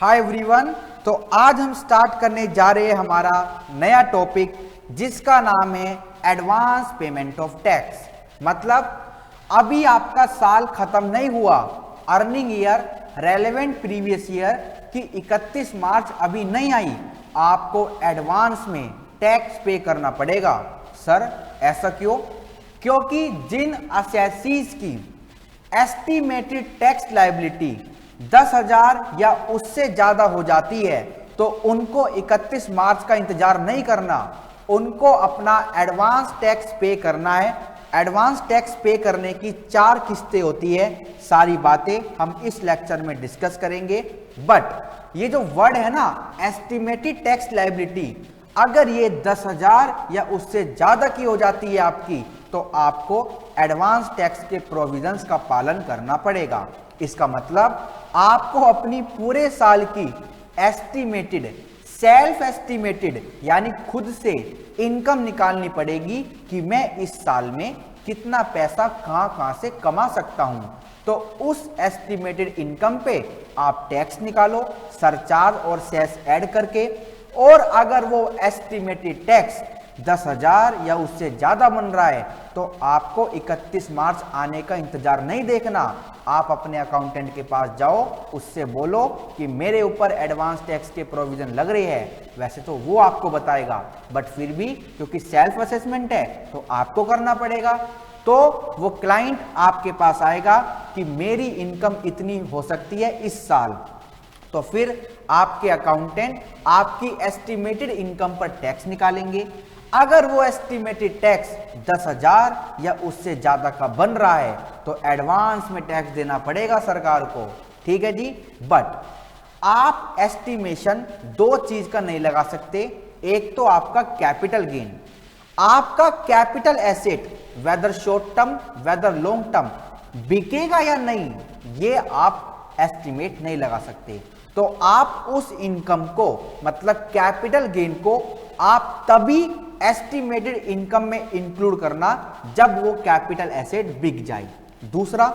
Hi everyone. तो आज हम स्टार्ट करने जा रहे हैं हमारा नया टॉपिक जिसका नाम है एडवांस पेमेंट ऑफ टैक्स। मतलब अभी आपका साल खत्म नहीं हुआ, earning year relevant previous year की 31 मार्च अभी नहीं आई, आपको एडवांस में टैक्स पे करना पड़ेगा। सर ऐसा क्यों? क्योंकि जिन असेसीज की एस्टिमेटेड टैक्स लायबिलिटी 10,000 या उससे ज्यादा हो जाती है तो उनको 31 मार्च का इंतजार नहीं करना, उनको अपना एडवांस टैक्स पे करना है। एडवांस टैक्स पे करने की 4 किस्तें होती है। सारी बातें हम इस लेक्चर में डिस्कस करेंगे। बट ये जो वर्ड है ना एस्टिमेटेड टैक्स लायबिलिटी, अगर ये 10,000 या उससे ज्यादा की हो जाती है आपकी, तो आपको एडवांस टैक्स के प्रोविजंस का पालन करना पड़ेगा। इसका मतलब आपको अपनी पूरे साल की एस्टिमेटेड, सेल्फ एस्टिमेटेड यानी खुद से इनकम निकालनी पड़ेगी कि मैं इस साल में कितना पैसा कहां से कमा सकता हूं। तो उस एस्टिमेटेड इनकम पे आप टैक्स निकालो सरचार्ज और सेस ऐड करके। और अगर वो एस्टिमेटेड टैक्स 10,000 या उससे ज्यादा बन रहा है तो आपको 31 मार्च आने का इंतजार नहीं देखना। आप अपने अकाउंटेंट के पास जाओ, उससे बोलो कि मेरे ऊपर एडवांस टैक्स के प्रोविजन लग रही है। वैसे तो वो आपको बताएगा, बट फिर भी क्योंकि सेल्फ असेसमेंट है तो आपको करना पड़ेगा। तो वो क्लाइंट आपके पास आएगा कि मेरी इनकम इतनी हो सकती है इस साल, तो फिर आपके अकाउंटेंट आपकी एस्टिमेटेड इनकम पर टैक्स निकालेंगे। अगर वो एस्टिमेटेड टैक्स 10,000 या उससे ज्यादा का बन रहा है तो एडवांस में टैक्स देना पड़ेगा सरकार को। ठीक है जी। बट आप एस्टिमेशन 2 चीज का नहीं लगा सकते। एक तो आपका कैपिटल गेन, आपका capital asset whether short term whether long term बिकेगा या नहीं, ये आप एस्टिमेट नहीं लगा सकते। तो आप उस इनकम को मतलब कैपिटल गेन को आप तभी एस्टिमेटेड इनकम में इंक्लूड करना जब वो कैपिटल एसेट बिक जाए। दूसरा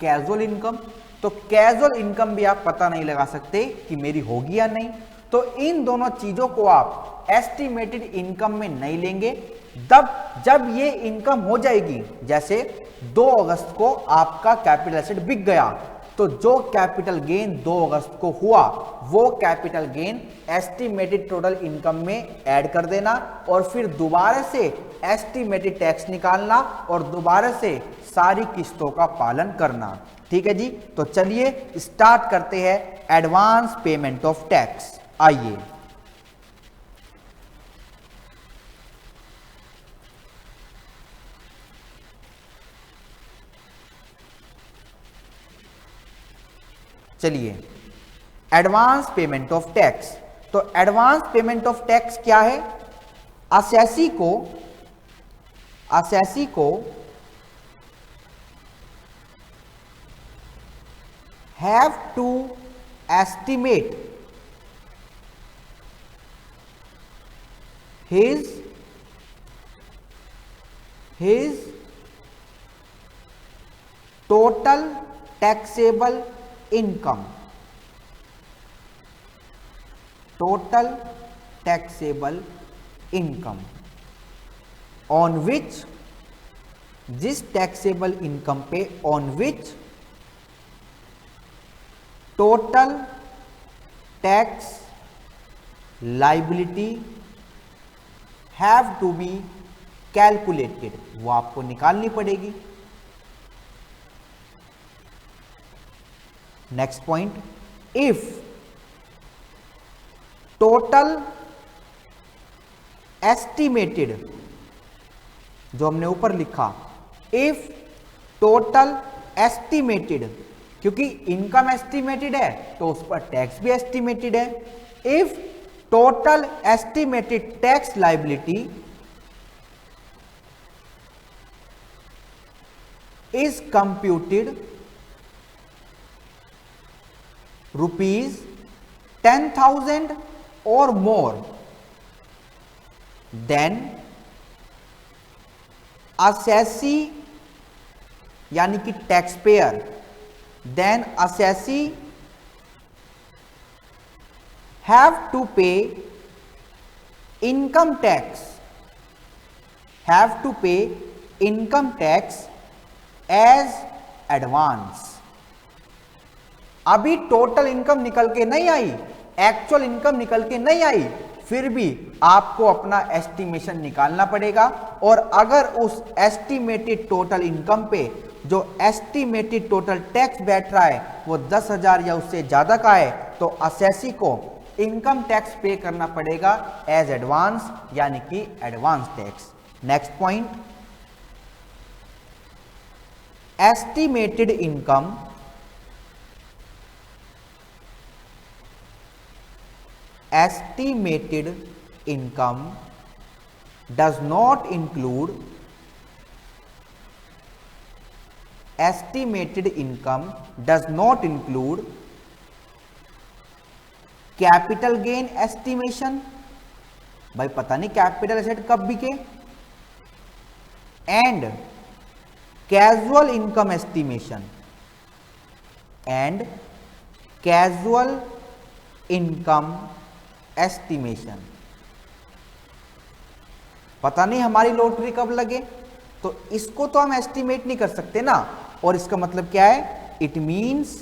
कैजुअल इनकम, तो कैजुअल इनकम भी आप पता नहीं लगा सकते कि मेरी होगी या नहीं। तो इन दोनों चीजों को आप एस्टिमेटेड इनकम में नहीं लेंगे। तब जब ये इनकम हो जाएगी, जैसे 2 अगस्त को आपका कैपिटल एसेट बिक गया, तो जो कैपिटल गेन 2 अगस्त को हुआ वो capital gain estimated total income में ऐड कर देना और फिर दोबारा से एस्टिमेटेड टैक्स निकालना और दोबारा से सारी किस्तों का पालन करना। ठीक है जी। तो चलिए स्टार्ट करते हैं एडवांस पेमेंट ऑफ टैक्स। आइए चलिए एडवांस पेमेंट ऑफ टैक्स। तो एडवांस पेमेंट ऑफ टैक्स क्या है? असेसी को have to estimate his total taxable income, total taxable income on which, जिस टैक्सेबल इनकम पे on which total tax liability have to be calculated, वो आपको निकालनी पड़ेगी। Next point, if total estimated, जो हमने ऊपर लिखा, इफ टोटल एस्टिमेटेड, क्योंकि इनकम एस्टिमेटेड है तो उस पर टैक्स भी एस्टिमेटेड है। If total estimated tax liability is computed ₹10,000 or more, then assessee यानी कि tax payer, then assessee have to pay income tax, have to pay income tax as advance। अभी total income निकल के नहीं आई, actual income निकल के नहीं आई, फिर भी आपको अपना एस्टिमेशन निकालना पड़ेगा। और अगर उस एस्टिमेटेड टोटल इनकम पे जो एस्टिमेटेड टोटल टैक्स बैठ रहा है वो 10,000 या उससे ज्यादा का है, तो असेसी को इनकम टैक्स पे करना पड़ेगा एज एडवांस, यानी कि advance tax. Next point, estimated income estimated income does not include capital gain estimation. भाई पता नहीं कैपिटल एसेट कब बिके। And casual income estimation, and casual income estimation. पता नहीं हमारी लॉटरी कब लगे, तो इसको तो हम एस्टिमेट नहीं कर सकते ना। और इसका मतलब क्या है, it means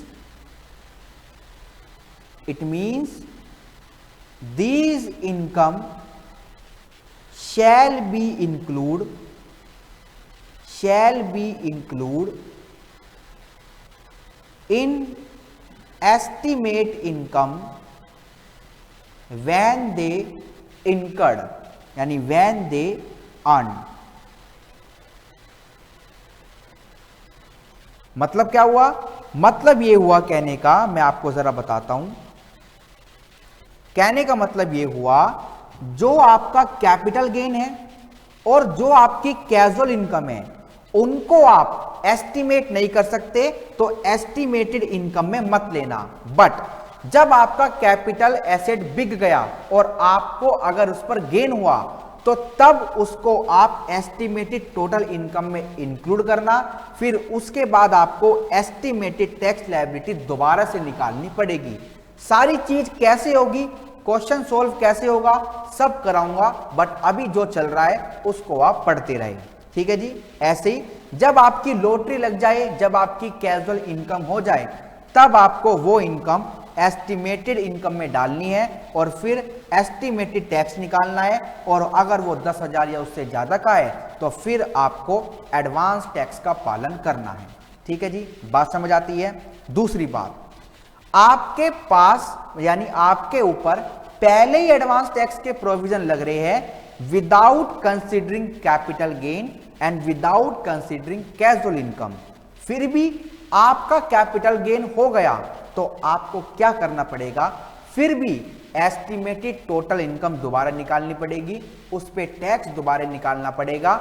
these income shall be include in estimate income when they incurred, यानी when they earned। मतलब क्या हुआ, मतलब ये हुआ कहने का, मैं आपको जरा बताता हूं। कहने का मतलब ये हुआ, जो आपका कैपिटल गेन है और जो आपकी कैजुअल इनकम है उनको आप एस्टिमेट नहीं कर सकते, तो एस्टिमेटेड इनकम में मत लेना। बट जब आपका कैपिटल एसेट बिक गया और आपको अगर उस पर गेन हुआ, तो तब उसको आप एस्टिमेटेड टोटल इनकम में इंक्लूड करना। फिर उसके बाद आपको एस्टिमेटेड टैक्स लायबिलिटी दोबारा से निकालनी पड़ेगी। सारी चीज कैसे होगी, क्वेश्चन सोल्व कैसे होगा, सब कराऊंगा। बट अभी जो चल रहा है उसको आप पढ़ते रहे, ठीक है जी। ऐसे ही जब आपकी लॉटरी लग जाए, जब आपकी कैजुअल इनकम हो जाए, तब आपको वो इनकम एस्टिमेटेड इनकम में डालनी है और फिर एस्टिमेटेड टैक्स निकालना है। और अगर वो 10,000 या उससे ज्यादा का है, तो फिर आपको एडवांस टैक्स का पालन करना है, ठीक है जी। बात समझ आती है। दूसरी बात, आपके पास यानी आपके ऊपर पहले ही एडवांस टैक्स के प्रोविजन लग रहे हैं without considering capital gain and without considering casual income. फिर भी आपका कैपिटल गेन हो गया, तो आपको क्या करना पड़ेगा, फिर भी एस्टिमेटेड टोटल इनकम दोबारा निकालनी पड़ेगी, उस पे टैक्स दोबारा निकालना पड़ेगा।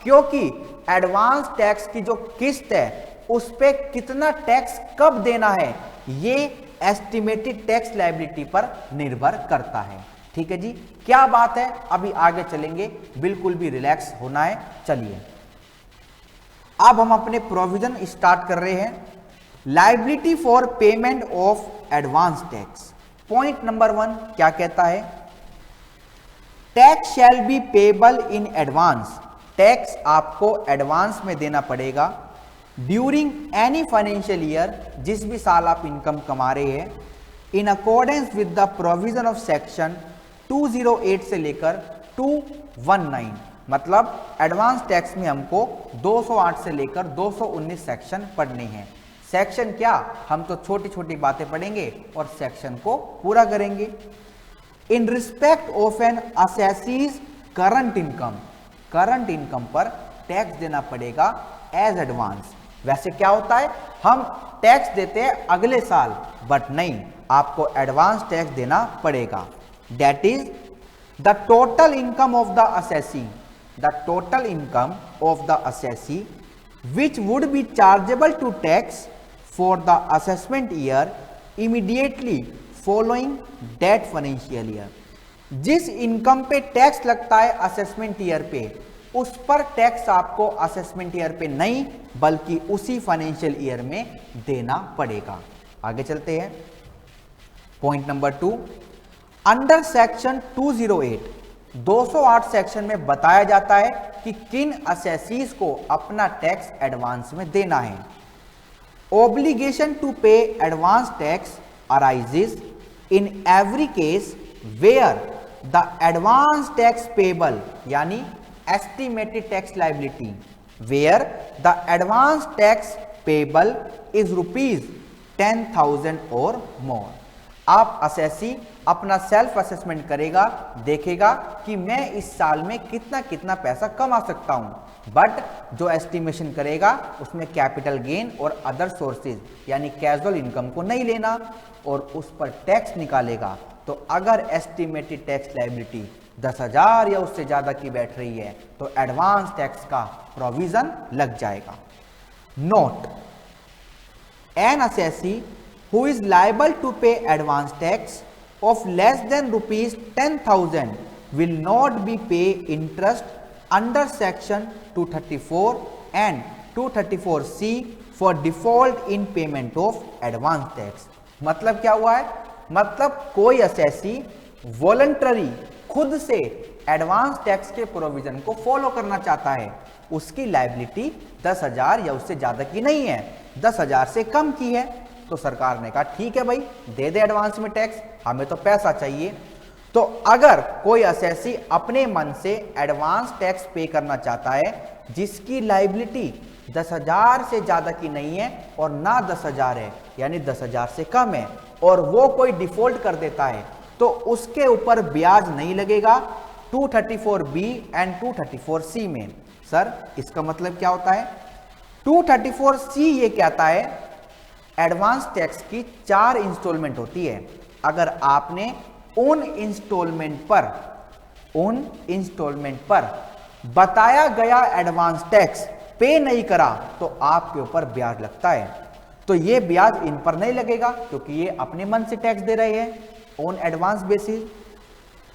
क्योंकि एडवांस टैक्स की जो किस्त है उस पे कितना टैक्स कब देना है, ये एस्टिमेटेड टैक्स लायबिलिटी पर निर्भर करता है, ठीक है जी। क्या बात है, अभी आगे चलेंगे, बिल्कुल भी रिलैक्स होना है। चलिए अब हम अपने प्रोविजन स्टार्ट कर रहे हैं। Liability for payment of advance tax. Point number 1 क्या कहता है, tax shall be payable in advance. Tax आपको एडवांस में देना पड़ेगा ड्यूरिंग एनी फाइनेंशियल ईयर, जिस भी साल आप इनकम कमा रहे हैं, in accordance with the provision of section 208 से लेकर 219। मतलब एडवांस टैक्स में हमको 208 से लेकर 219 सेक्शन पढ़ने हैं। सेक्शन क्या, हम तो छोटी छोटी बातें पढ़ेंगे और सेक्शन को पूरा करेंगे। In respect of an assessee's current income, current income पर टैक्स देना पड़ेगा एज एडवांस। वैसे क्या होता है, हम टैक्स देते हैं अगले साल, बट नहीं, आपको एडवांस टैक्स देना पड़ेगा। That is the total income of the assessee, the total income of the assessee which would be chargeable to tax for the assessment year immediately following that financial year। जिस income पे tax लगता है assessment year पे, उस पर tax आपको assessment year पे नहीं बल्कि उसी फाइनेंशियल ईयर में देना पड़ेगा। आगे चलते हैं। Point number 2, under section 208 section में बताया जाता है कि किन असेसीज को अपना टैक्स एडवांस में देना है। Obligation to pay advance tax arises in every case where the advance tax payable यानी estimated tax liability where the advance tax payable is ₹10,000 और मोर। आप असेसी अपना सेल्फ असेसमेंट करेगा, देखेगा कि मैं इस साल में कितना कितना पैसा कमा सकता हूं, बट जो एस्टिमेशन करेगा उसमें कैपिटल गेन और अदर सोर्सेज यानी कैजुअल इनकम को नहीं लेना और उस पर टैक्स निकालेगा। तो अगर एस्टिमेटेड टैक्स लायबिलिटी 10,000 या उससे ज्यादा की बैठ रही है तो एडवांस टैक्स का प्रोविजन लग जाएगा। Note, N assessee who is liable to pay advance tax of less than ₹10,000 will not be pay interest under section 234 and 234C for default in payment of advance tax। मतलब क्या हुआ है? मतलब कोई assessee voluntary खुद से advance tax के provision को फॉलो करना चाहता है, उसकी लायबिलिटी 10,000 या उससे ज्यादा की नहीं है, 10,000 से कम की है, तो सरकार ने कहा ठीक है भाई दे दे एडवांस में टैक्स, हमें तो पैसा चाहिए। तो अगर कोई असेसी अपने मन से एडवांस टैक्स पे करना चाहता है जिसकी लायबिलिटी 10,000 से ज्यादा की नहीं है और ना 10,000 है यानी 10,000 से कम है और वो कोई डिफॉल्ट कर देता है तो उसके ऊपर ब्याज नहीं लगेगा 234B एंड 234C में। सर इसका मतलब क्या होता है? 234C ये कहता है एडवांस टैक्स की 4 इंस्टॉलमेंट होती है। अगर आपने उन इंस्टॉलमेंट पर बताया गया एडवांस टैक्स पे नहीं करा तो आपके ऊपर ब्याज लगता है। तो ये ब्याज इन पर नहीं लगेगा क्योंकि ये अपने मन से टैक्स दे रहे हैं ऑन एडवांस बेसिस।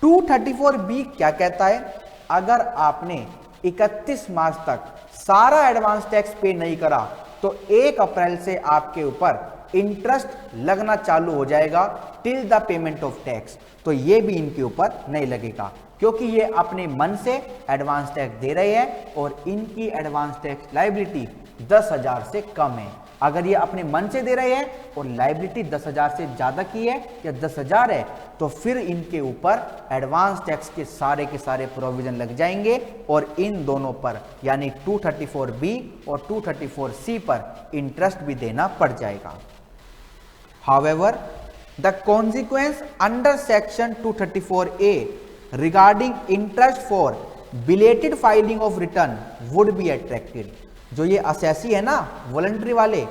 234B क्या कहता है? अगर आपने 31 मार्च तक सारा एडवांस टैक्स पे नहीं करा तो 1 अप्रैल से आपके ऊपर इंटरेस्ट लगना चालू हो जाएगा till the payment of tax. तो ये भी इनके ऊपर नहीं लगेगा क्योंकि ये अपने मन से एडवांस टैक्स दे रहे हैं और इनकी एडवांस टैक्स लायबिलिटी 10,000 से कम है। अगर ये अपने मन से दे रहे हैं और लायबिलिटी 10,000 से ज्यादा की है या 10,000 है तो फिर इनके ऊपर एडवांस टैक्स के सारे प्रोविजन लग जाएंगे और इन दोनों पर यानी 234B और 234C पर इंटरेस्ट भी देना पड़ जाएगा। However the consequence under section 234A regarding interest for belated filing of return would be attracted. जो ये असेसी है ना वॉलंटरी वाले,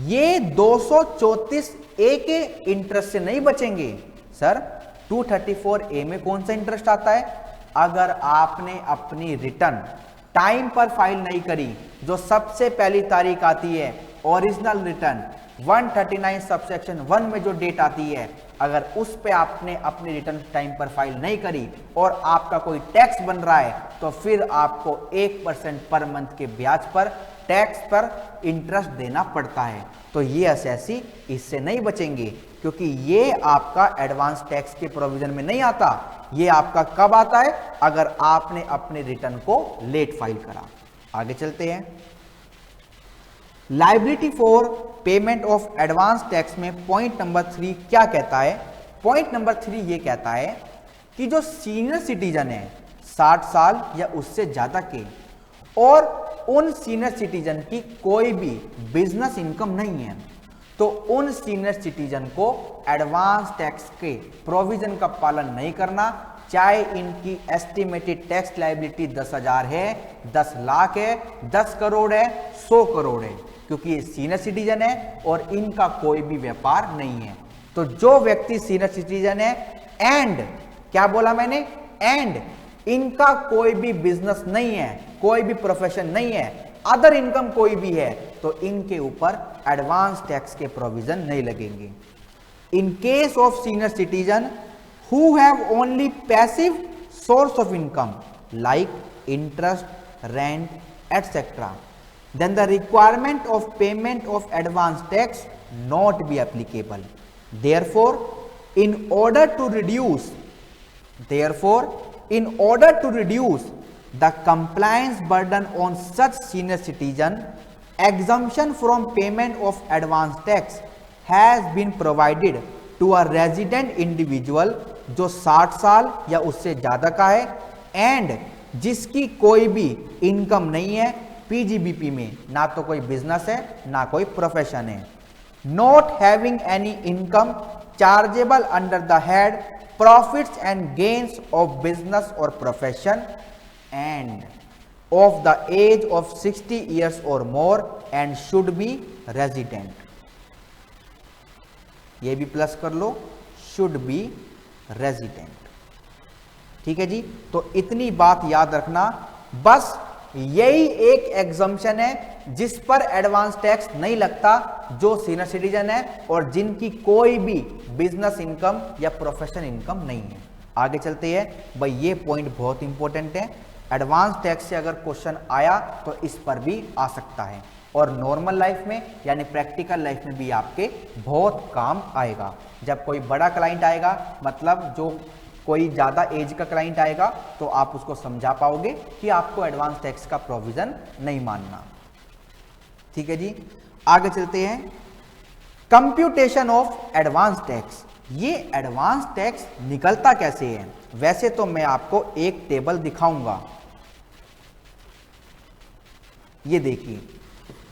ये 234A के इंटरेस्ट से नहीं बचेंगे। सर 234A में कौन सा इंटरेस्ट आता है? अगर आपने अपनी रिटर्न टाइम पर फाइल नहीं करी, जो सबसे पहली तारीख आती है ओरिजिनल रिटर्न 139 सबसेक्शन 1 में जो डेट आती है, अगर उस पे आपने अपनी रिटर्न टाइम पर फाइल नहीं करी और आपका कोई टैक्स बन रहा है तो फिर आपको 1% पर मंथ के ब्याज पर टैक्स पर इंटरेस्ट देना पड़ता है। तो ये असेसी इससे नहीं बचेंगे क्योंकि ये आपका एडवांस टैक्स के प्रोविजन में नहीं आता। ये आपका कब आता है? अगर आपने अपने रिटर्न को लेट फाइल करा। आगे चलते हैं। Liability for payment of advance tax में पॉइंट नंबर 3 क्या कहता है? पॉइंट नंबर 3 ये कहता है कि जो सीनियर सिटीजन है 60 साल या उससे ज्यादा के और उन सीनियर सिटीजन की कोई भी बिजनेस इनकम नहीं है तो उन सीनियर सिटीजन को एडवांस टैक्स के प्रोविजन का पालन नहीं करना, चाहे इनकी एस्टिमेटेड टैक्स लायबिलिटी 10,000 है, 10 लाख है, 10 करोड़ है, 100 करोड़ है, क्योंकि ये सीनियर सिटीजन है और इनका कोई भी व्यापार नहीं है। तो जो व्यक्ति सीनियर सिटीजन है एंड क्या बोला मैंने? एंड इनका कोई भी बिजनेस नहीं है, कोई भी प्रोफेशन नहीं है, अदर इनकम कोई भी है, तो इनके ऊपर एडवांस टैक्स के प्रोविजन नहीं लगेंगे। In case of senior citizen who have only passive source of income like interest, rent, etc., then the requirement of payment of advance tax not be applicable. Therefore, In order to reduce, therefore, in order to reduce the compliance burden on such senior citizen, exemption from payment of advance tax has been provided to a resident individual जो 60 साल या उससे ज़्यादा का है and जिसकी कोई भी इनकम नहीं है पीजीबीपी में, ना तो कोई बिजनेस है ना कोई प्रोफेशन है, not having any income chargeable under the head profits and gains of business और profession and of the age of 60 years और more and should be resident. ये भी प्लस कर लो, शुड बी रेजिडेंट। ठीक है जी, तो इतनी बात याद रखना, बस यही एक एग्जम्पशन है जिस पर एडवांस टैक्स नहीं लगता जो सीनियर सिटीजन है और जिनकी कोई भी बिजनेस इनकम या प्रोफेशनल इनकम नहीं है। आगे चलते हैं भाई, ये पॉइंट बहुत इंपॉर्टेंट है। एडवांस टैक्स से अगर क्वेश्चन आया तो इस पर भी आ सकता है और नॉर्मल लाइफ में यानी प्रैक्टिकल लाइफ में भी आपके बहुत काम आएगा। जब कोई बड़ा क्लाइंट आएगा, मतलब जो कोई ज़्यादा एज का क्लाइंट आएगा, तो आप उसको समझा पाओगे कि आपको एडवांस टैक्स का प्रोविजन नहीं मानना। ठीक है जी, आगे चलते हैं। कंप्यूटेशन ऑफ एडवांस टैक्स, ये एडवांस टैक्स निकलता कैसे है? वैसे तो मैं आपको एक टेबल दिखाऊंगा, ये देखिए,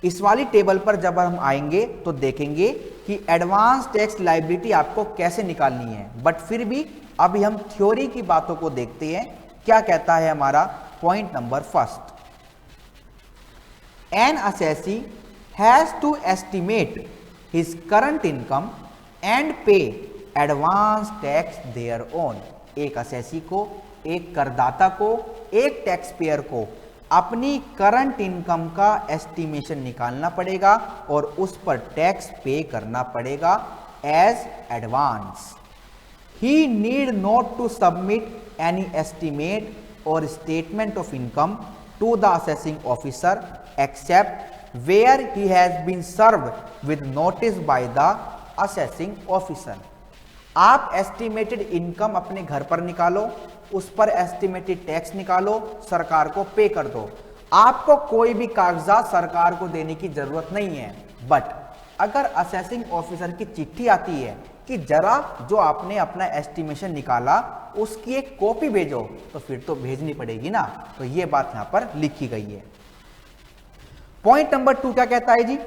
इस वाली टेबल पर जब हम आएंगे तो देखेंगे कि एडवांस टैक्स लायबिलिटी आपको कैसे निकालनी है। बट फिर भी अभी हम थ्योरी की बातों को देखते हैं। क्या कहता है हमारा point number first, an assessee has to estimate his current income and pay advance tax thereon. एक असेसी को, एक करदाता को, एक टैक्स पेयर को अपनी करंट इनकम का एस्टिमेशन निकालना पड़ेगा और उस पर टैक्स पे करना पड़ेगा as advance. He need not to submit any estimate or statement of income to the assessing officer except where he has been served with notice by the assessing officer। आप estimated income अपने घर पर निकालो, उस पर estimated tax निकालो, सरकार को पे कर दो। आपको कोई भी कागजात सरकार को देने की जरूरत नहीं है। बट अगर असेसिंग ऑफिसर की चिट्ठी आती है कि जरा जो आपने अपना एस्टिमेशन निकाला उसकी एक कॉपी भेजो, तो फिर तो भेजनी पड़ेगी ना। तो ये बात यहां पर लिखी गई है। पॉइंट नंबर 2 क्या कहता है जी,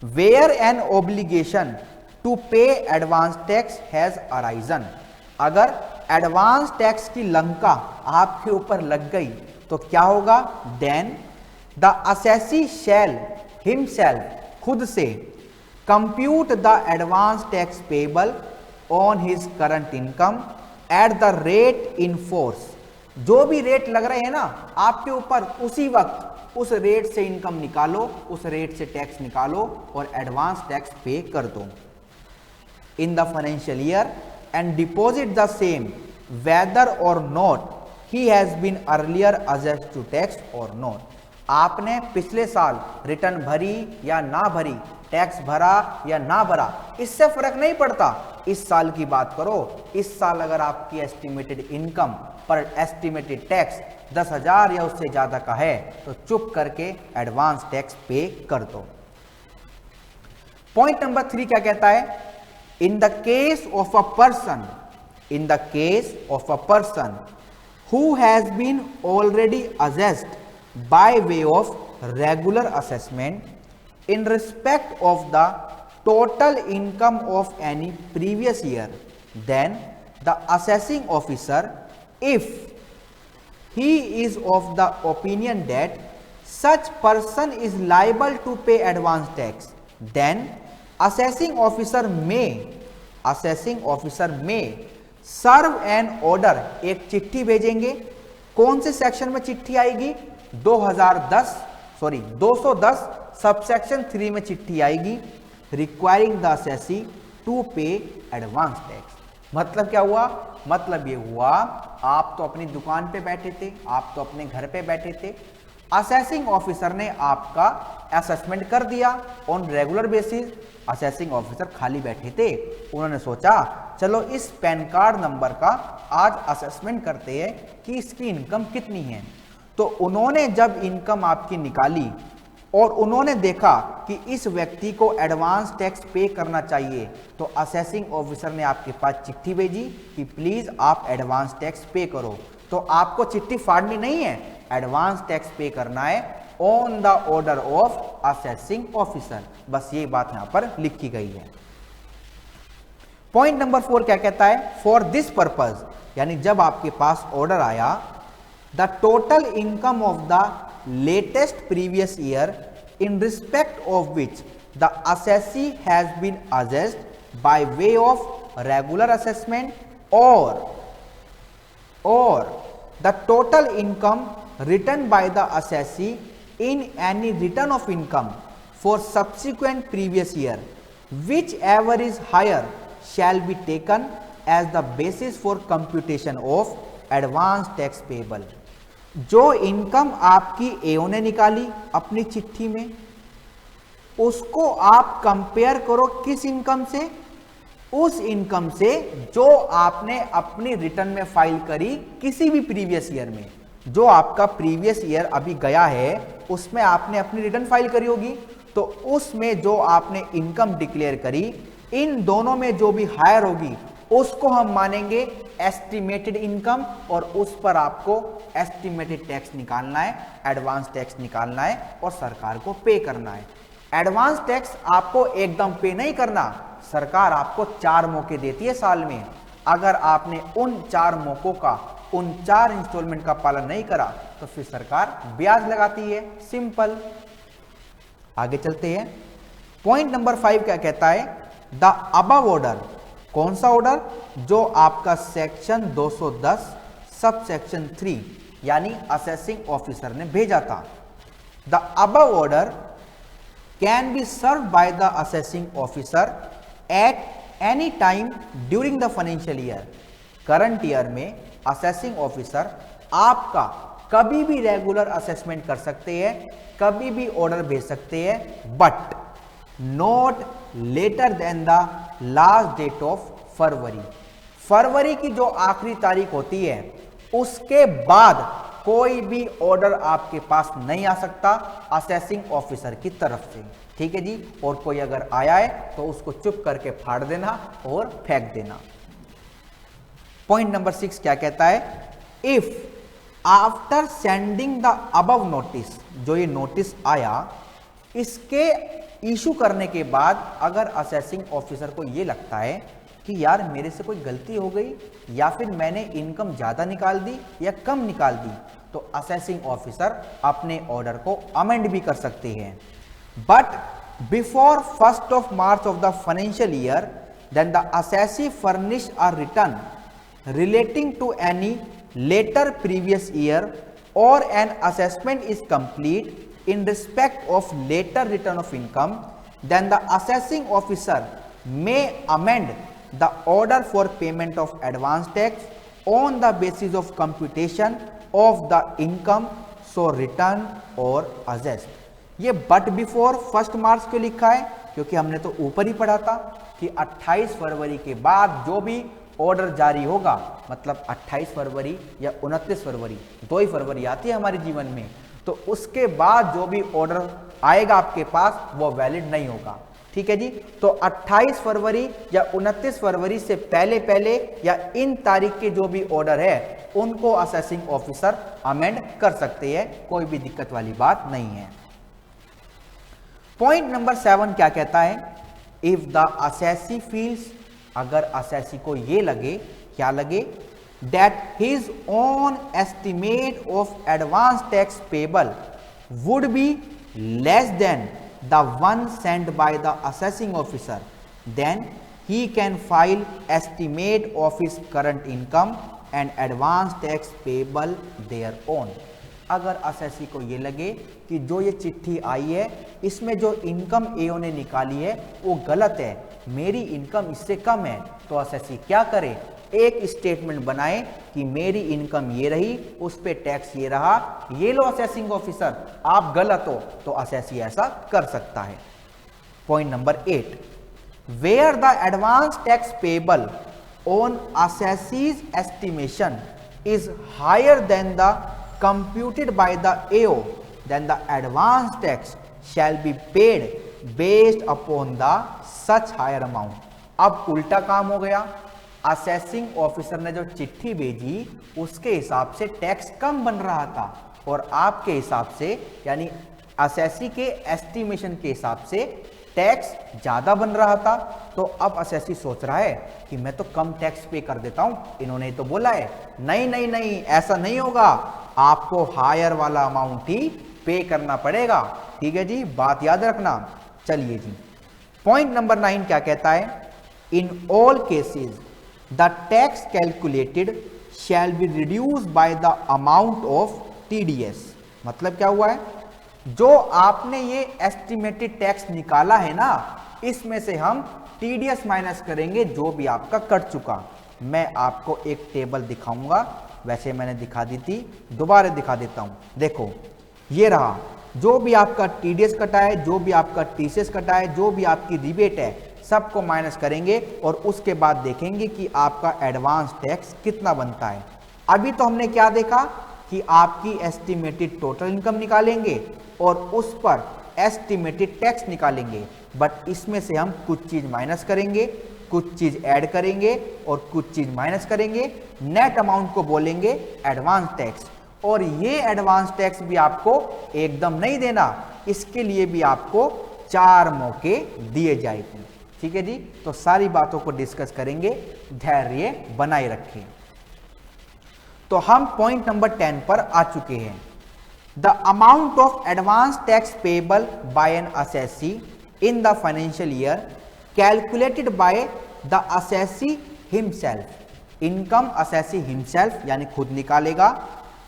where an obligation to pay advance tax has arisen. अगर एडवांस टैक्स की लंका आपके ऊपर लग गई तो क्या होगा, then the assessee shall himself, खुद से compute the advance tax payable on his current income at the rate in force. जो भी रेट लग रहे हैं ना आपके ऊपर, उसी वक्त उस रेट से इनकम निकालो, उस रेट से टैक्स निकालो और एडवांस टैक्स पे कर दो in the financial year and deposit the same whether और not he has been earlier assessed to tax और नॉट। आपने पिछले साल रिटर्न भरी या ना भरी, टैक्स भरा या ना भरा, इससे फर्क नहीं पड़ता। इस साल की बात करो, इस साल अगर आपकी एस्टिमेटेड इनकम पर एस्टिमेटेड टैक्स 10,000 या उससे ज्यादा का है तो चुप करके एडवांस टैक्स पे कर दो। पॉइंट नंबर 3 क्या कहता है, in the case of a person, in the case of a person who has been already assessed by way of regular assessment in respect of the total income of any previous year, then the assessing officer, if he is of the opinion that such person is liable to pay advance tax, then assessing officer may serve an order, एक चिट्ठी भेजेंगे। कौन से section में चिट्ठी आएगी, 210 subsection 3 में चिट्ठी आएगी, requiring the assessee to pay advance tax. मतलब क्या हुआ, मतलब ये हुआ आप तो अपनी दुकान पे बैठे थे, आप तो अपने घर पे बैठे थे, असेसिंग ऑफिसर ने आपका असेसमेंट कर दिया on regular basis. Assessing officer खाली बैठे थे, उन्होंने सोचा चलो इस पैन कार्ड नंबर का आज असेसमेंट करते हैं कि इसकी इनकम कितनी है। तो उन्होंने जब इनकम आपकी निकाली और उन्होंने देखा कि इस व्यक्ति को एडवांस टैक्स पे करना चाहिए, तो असेसिंग ऑफिसर ने आपके पास चिट्ठी भेजी कि प्लीज आप एडवांस टैक्स पे करो। तो आपको चिट्ठी फाड़नी नहीं है, एडवांस टैक्स पे करना है on the order of assessing officer. बस ये बात यहां पर लिखी गई है। पॉइंट नंबर 4 क्या कहता है? फॉर दिस पर्पज, यानी जब आपके पास ऑर्डर आया, the total income of the latest previous year in respect of which the assessee has been assessed by way of regular assessment or the total income written by the assessee in any return of income for subsequent previous year, whichever is higher shall be taken as the basis for computation of advance tax payable। जो income आपकी एओ ने निकाली अपनी चिट्ठी में, उसको आप compare करो किस इनकम से? उस इनकम से जो आपने अपनी रिटर्न में फाइल करी किसी भी प्रीवियस ईयर में। जो आपका प्रीवियस ईयर अभी गया है उसमें आपने अपनी रिटर्न फाइल करी होगी, तो उसमें जो आपने इनकम डिक्लेयर करी, इन दोनों में जो भी हायर होगी उसको हम मानेंगे एस्टिमेटेड इनकम, और उस पर आपको एस्टिमेटेड टैक्स निकालना है, एडवांस टैक्स निकालना है और सरकार को पे करना है। एडवांस टैक्स आपको एकदम पे नहीं करना, सरकार आपको 4 मौके देती है साल में। अगर आपने उन 4 मौकों का, उन 4 इंस्टॉलमेंट का पालन नहीं करा तो फिर सरकार ब्याज लगाती है। सिंपल। आगे चलते हैं। पॉइंट नंबर 5 क्या कहता है? द अबव ऑर्डर, कौन सा ऑर्डर? जो आपका सेक्शन 210 सब सेक्शन 3 यानी असेसिंग ऑफिसर ने भेजा था। The above order can be serve by the assessing officer at any time during the financial year. Current year में असेसिंग ऑफिसर आपका कभी भी रेगुलर असेसमेंट कर सकते हैं, कभी भी ऑर्डर भेज सकते हैं, but not later than the last date of February. फरवरी की जो आखिरी तारीख होती है उसके बाद कोई भी ऑर्डर आपके पास नहीं आ सकता असेसिंग ऑफिसर की तरफ से। ठीक है जी। और कोई अगर आया है तो उसको चुप करके फाड़ देना और फेंक देना। पॉइंट नंबर 6 क्या कहता है? If after sending the above notice, जो ये नोटिस आया इसके इशू करने के बाद अगर असेसिंग ऑफिसर को ये लगता है कि यार मेरे से कोई गलती हो गई या फिर मैंने इनकम ज्यादा निकाल दी या कम निकाल दी, तो असेसिंग ऑफिसर अपने ऑर्डर को अमेंड भी कर सकते हैं। But before 1st of March of the financial year, then the assessee furnish a return relating to any later previous year or an assessment is complete in respect of later return of income, then the assessing officer may amend the order for payment of advance tax on the basis of computation of the income so return or assessed। ये but before 1 मार्च क्यों लिखा है? क्योंकि हमने तो ऊपर ही पढ़ा था कि 28 फरवरी के बाद जो भी ऑर्डर जारी होगा, मतलब 28 फरवरी या 29 फरवरी, 2 ही फरवरी आती है हमारे जीवन में, तो उसके बाद जो भी ऑर्डर आएगा आपके पास वो वैलिड नहीं होगा। ठीक है जी। तो 28 फरवरी या 29 फरवरी से पहले पहले या इन तारीख के जो भी ऑर्डर है उनको असेसिंग ऑफिसर अमेंड कर सकते हैं, कोई भी दिक्कत वाली बात नहीं है। पॉइंट नंबर 7 क्या कहता है? इफ द असेसी फील्स, अगर असेसी को ये लगे, क्या लगे? That his own estimate of advance tax payable would be less than the one sent by the assessing officer, then he can file estimate of his current income and advance tax payable thereon। अगर assessee को ये लगे कि जो ये चिट्ठी आई है इसमें जो इनकम एओ ने निकाली है वो गलत है, मेरी इनकम इससे कम है, तो असेसी क्या करे? एक स्टेटमेंट बनाए कि मेरी इनकम ये रही, उस पे टैक्स ये रहा, ये लो असेसिंग ऑफिसर, आप गलत हो तो असेसी ऐसा कर सकता है। Point number 8, where the advance tax payable on assessee's estimation is higher than the computed by the AO, then the advance tax shall be paid based upon the such higher amount। अब उल्टा काम हो गया, assessing officer ने जो चिट्ठी भेजी उसके हिसाब से टैक्स कम बन रहा था और आपके हिसाब से यानी असेसी के एस्टिमेशन के हिसाब से टैक्स ज्यादा बन रहा था। तो अब असेसी सोच रहा है कि मैं तो कम टैक्स पे कर देता हूं, इन्होंने तो बोला है। नहीं नहीं नहीं, ऐसा नहीं होगा, आपको हायर वाला अमाउंट ही पे करना पड़ेगा। ठीक है जी, बात याद रखना। चलिए जी, पॉइंट नंबर 9 क्या कहता है, in all cases the tax calculated shall be reduce by the amount of TDS. मतलब क्या हुआ है, जो आपने ये एस्टिमेटेड टैक्स निकाला है ना, इसमें से हम टीडीएस माइनस करेंगे जो भी आपका कट चुका। मैं आपको एक टेबल दिखाऊंगा, वैसे मैंने दिखा दी थी, दोबारा दिखा देता हूं। देखो ये रहा, जो भी आपका टीडीएस कटा है, जो भी आपका टीसीएस कटा है, जो भी आपकी रिबेट है, सबको माइनस करेंगे और उसके बाद देखेंगे कि आपका एडवांस टैक्स कितना बनता है। अभी तो हमने क्या देखा कि आपकी एस्टिमेटेड टोटल इनकम निकालेंगे और उस पर एस्टिमेटेड टैक्स निकालेंगे, बट इसमें से हम कुछ चीज माइनस करेंगे, कुछ चीज ऐड करेंगे और कुछ चीज माइनस करेंगे। नेट अमाउंट को बोलेंगे एडवांस टैक्स। और ये एडवांस टैक्स भी आपको एकदम नहीं देना, इसके लिए भी आपको 4 मौके दिए जाएंगे। ठीक है जी, तो सारी बातों को डिस्कस करेंगे, धैर्य बनाए रखें। तो हम पॉइंट नंबर 10 पर आ चुके हैं। The amount of advance tax payable by N assessee in the financial year calculated by the assessee himself. Income assessee himself यानी खुद निकालेगा,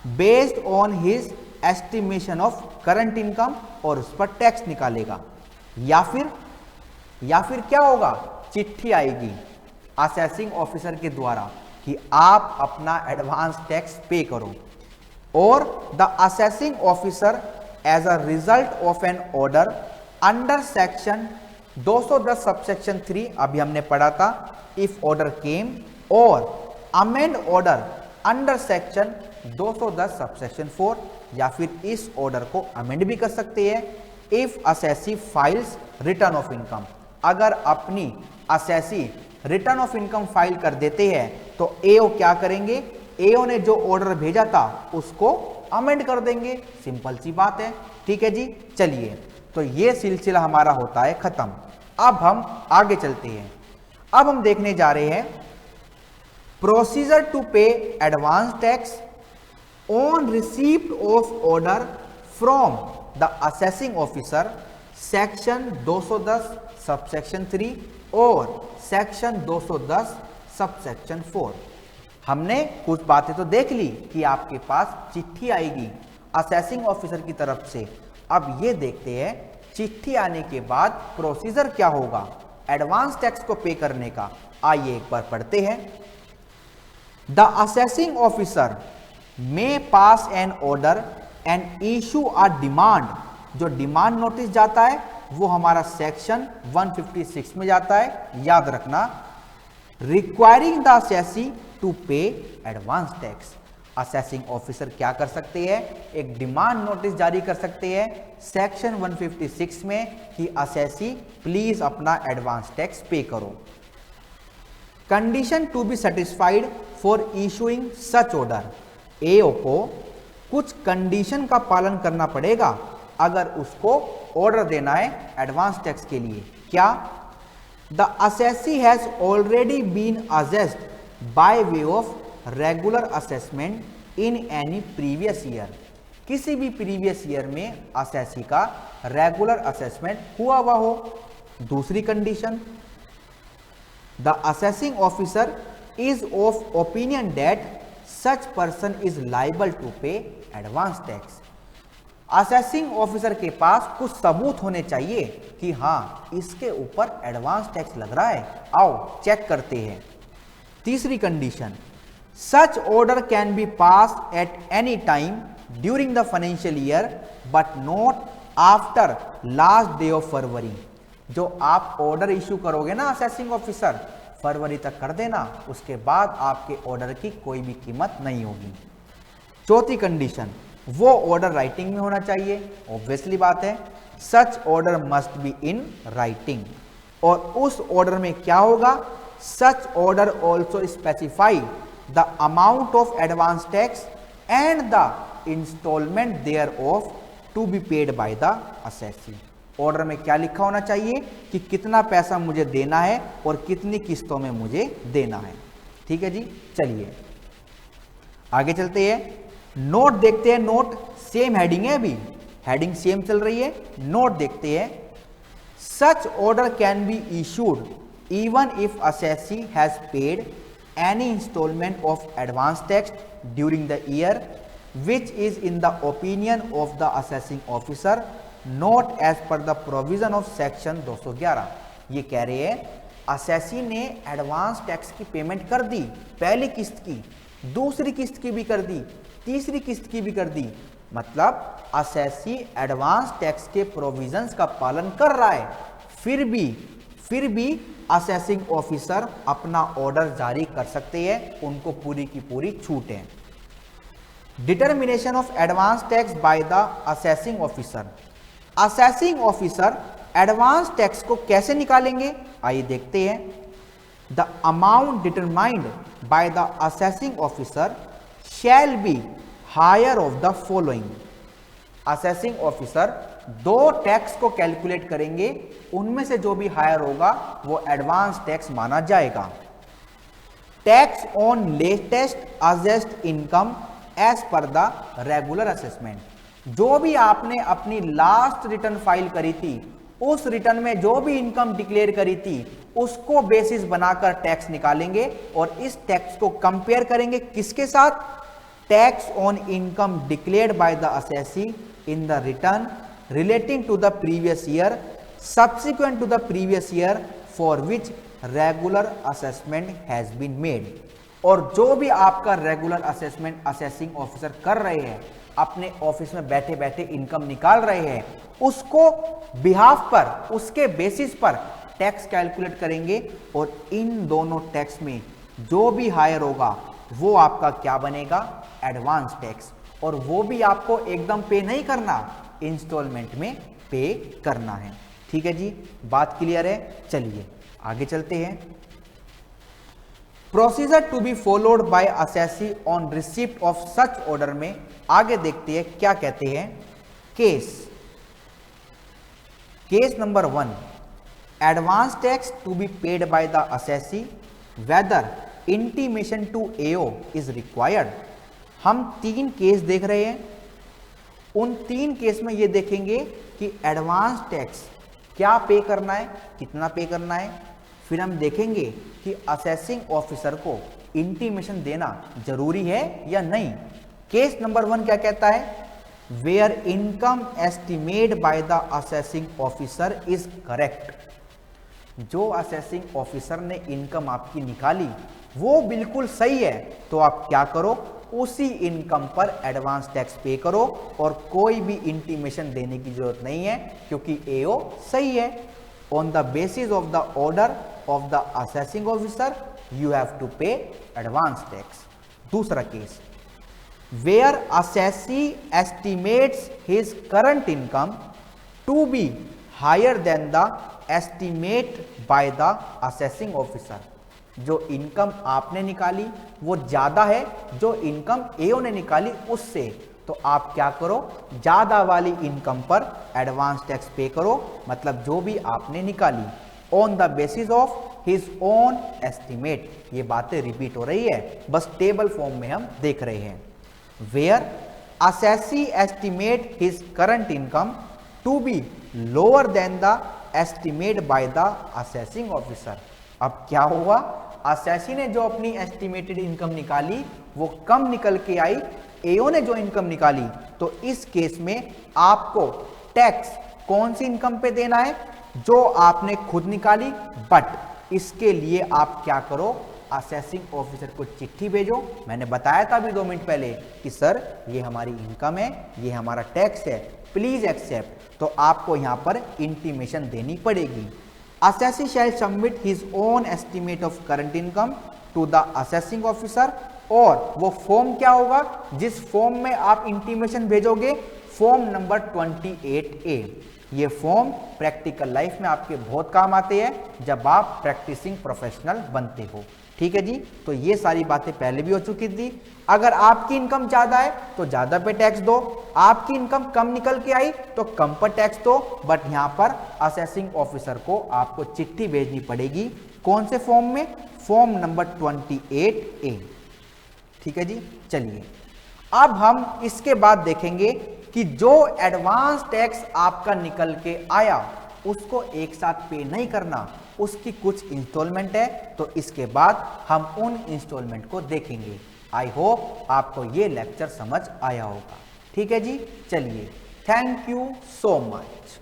based on his estimation of current income, और उस पर टैक्स निकालेगा। या फिर क्या होगा, चिट्ठी आएगी असेसिंग ऑफिसर के द्वारा कि आप अपना एडवांस टैक्स पे करो, और the assessing officer as a result of an order under section 210 subsection 3, अभी हमने पढ़ा था, इफ ऑर्डर केम, और amend order under section 210 subsection 4, या फिर इस ऑर्डर को अमेंड भी कर सकते हैं if assessee files return of income. अगर अपनी assessee return of income file कर देते हैं तो एओ क्या करेंगे, एओ ने जो ऑर्डर भेजा था उसको अमेंड कर देंगे। सिंपल सी बात है। ठीक है जी, चलिए, तो ये सिलसिला हमारा होता है खत्म। अब हम आगे चलते हैं। अब हम देखने जा रहे हैं procedure to pay advance tax on receipt of order from the assessing officer, section 210 subsection 3 और सेक्शन 210 सबसेक्शन 4। हमने कुछ बातें तो देख ली कि आपके पास चिट्ठी आएगी असेसिंग ऑफिसर की तरफ से। अब ये देखते हैं चिट्ठी आने के बाद प्रोसीजर क्या होगा एडवांस टैक्स को पे करने का। आइए एक बार पढ़ते हैं। The assessing officer may pass an order and issue a demand. जो डिमांड नोटिस जाता है वो हमारा सेक्शन 156 में जाता है, याद रखना। Requiring the assessee to pay advance tax. Assessing officer क्या कर सकते हैं, एक डिमांड नोटिस जारी कर सकते हैं सेक्शन 156 में कि असेसी प्लीज अपना एडवांस टैक्स पे करो। Condition to be satisfied for issuing such order. AO को कुछ कंडीशन का पालन करना पड़ेगा अगर उसको ऑर्डर देना है एडवांस टैक्स के लिए। क्या, the assessee has already been assessed by way of regular assessment in any previous year. किसी भी प्रीवियस ईयर में असेसी का रेगुलर असेसमेंट हुआ हो। दूसरी condition, the assessing officer is of opinion that such person is liable to pay advance tax. Assessing officer के पास कुछ सबूत होने चाहिए कि हां इसके ऊपर एडवांस टैक्स लग रहा है, आओ चेक करते हैं। तीसरी condition, such order can B pass eight any time during the financial year but not after last day of February. जो आप ऑर्डर इश्यू करोगे ना असेसिंग ऑफिसर, फरवरी तक कर देना, उसके बाद आपके ऑर्डर की कोई भी कीमत नहीं होगी। चौथी कंडीशन, वो ऑर्डर राइटिंग में होना चाहिए। ऑब्वियसली बात है, such order must be in writing. और उस ऑर्डर में क्या होगा, such order also specify the amount of advance tax and the instalment thereof to be paid by the assessee. Order में क्या लिखा होना चाहिए कि कितना पैसा मुझे देना है और कितनी किस्तों में मुझे देना है। ठीक है जी, चलिए आगे चलते हैं। नोट देखते हैं, नोट सेम हेडिंग है, अभी हेडिंग सेम चल रही है। नोट देखते हैं, such order can be issued even if assessee has paid any instalment of advance tax during the year which is in the opinion of the assessing officer not as per the provision of section 211। ये कह रहे हैं assessee ने advance tax की payment कर दी, पहली किस्त की, दूसरी किस्त की भी कर दी, तीसरी किस्त की भी कर दी, मतलब असेसी एडवांस टैक्स के प्रोविजंस का पालन कर रहा है, फिर भी असेसिंग ऑफिसर अपना ऑर्डर जारी कर सकते हैं, उनको पूरी की पूरी छूट है। Determination of advance tax by the assessing officer. Assessing officer advance tax को कैसे निकालेंगे, आइए देखते हैं। The amount determined by the assessing officer shall be higher of the following. Assessing officer दो टैक्स को कैलकुलेट करेंगे, उनमें से जो भी हायर होगा वो एडवांस टैक्स माना जाएगा। Tax on latest assessed income as per the regular assessment. जो भी आपने अपनी लास्ट रिटर्न फाइल करी थी, उस रिटर्न में जो भी इनकम डिक्लेयर करी थी उसको बेसिस बनाकर टैक्स निकालेंगे और इस टैक्स को कंपेयर करेंगे किसके साथ, tax on income declared by the assessee in the return relating to the previous year subsequent to the previous year for which regular assessment has been made. और जो भी आपका रेगुलर असेसमेंट असेसिंग ऑफिसर कर रहे हैं, अपने office में बैठे बैठे इनकम निकाल रहे हैं, उसको बिहाफ पर, उसके बेसिस पर टैक्स कैलकुलेट करेंगे और इन दोनों टैक्स में जो भी हायर होगा वो आपका क्या बनेगा, एडवांस टैक्स। और वो भी आपको एकदम पे नहीं करना, इंस्टॉलमेंट में पे करना है। ठीक है जी, बात क्लियर है। चलिए आगे चलते हैं। Procedure to be followed by assessee on receipt of such order में आगे देखते हैं क्या कहते हैं। Case number 1, advance tax to be paid by the assessee whether intimation to AO is required. हम 3 केस देख रहे हैं, उन 3 केस में ये देखेंगे कि एडवांस टैक्स क्या पे करना है, कितना पे करना है। फिर हम देखेंगे कि असेसिंग ऑफिसर को इंटीमेशन देना जरूरी है या नहीं। केस नंबर 1 क्या कहता है, where income estimate by the assessing officer is correct. जो असेसिंग ऑफिसर ने इनकम आपकी निकाली वो बिल्कुल सही है, तो आप क्या करो, उसी इनकम पर एडवांस टैक्स पे करो और कोई भी इंटीमेशन देने की जरूरत नहीं है, क्योंकि एओ सही है। On the basis of the order of the assessing officer you have to pay advance tax. दूसरा case, where assessee estimates his current income to be higher than the estimate by the assessing officer. जो income आपने निकाली वो ज्यादा है जो income एओ ने निकाली उससे, तो आप क्या करो, ज्यादा वाली इनकम पर एडवांस टैक्स पे करो, मतलब जो भी आपने निकाली on the basis of his own estimate. ये बातें रिपीट हो रही है, बस टेबल फॉर्म में हम देख रहे हैं। Where assessee estimate his current income to be lower than the estimate by the assessing officer. अब क्या हुआ, असेसी ने जो अपनी एस्टिमेटेड इनकम निकाली वो कम निकल के आई, एओ ने जो इनकम निकाली, तो इस केस में आपको टैक्स कौन सी इनकम पे देना है, जो आपने खुद निकाली, बट इसके लिए आप क्या करो, असेसिंग ऑफिसर को चिट्ठी भेजो। मैंने बताया था अभी 2 मिनट पहले कि सर ये हमारी इनकम है, ये हमारा टैक्स है, प्लीज एक्सेप्ट। तो आपको यहाँ पर इंटीमेशन देनी पड़ेगी। Assessee shall submit his own estimate of current income to the assessing officer. और वो फॉर्म क्या होगा जिस फॉर्म में आप इंटीमेशन भेजोगे? Form number 28A। ये फॉर्म प्रैक्टिकल लाइफ में आपके बहुत काम आते हैं जब आप प्रैक्टिसिंग प्रोफेशनल बनते हो। ठीक है जी, तो ये सारी बातें पहले भी हो चुकी थी। अगर आपकी इनकम ज्यादा है तो ज्यादा पे टैक्स दो, आपकी इनकम कम निकल के आई तो कम पर टैक्स दो। बट यहां पर असेसिंग ऑफिसर को आपको चिट्ठी भेजनी पड़ेगी। कौन से फॉर्म में? Form number 28A। ठीक है जी, चलिए अब हम इसके बाद देखेंगे कि जो एडवांस टैक्स आपका निकल के आया उसको एक साथ पे नहीं करना, उसकी कुछ इंस्टॉलमेंट है। तो इसके बाद हम उन इंस्टॉलमेंट को देखेंगे। आई होप आपको ये लेक्चर समझ आया होगा। ठीक है जी, चलिए, थैंक यू सो मच।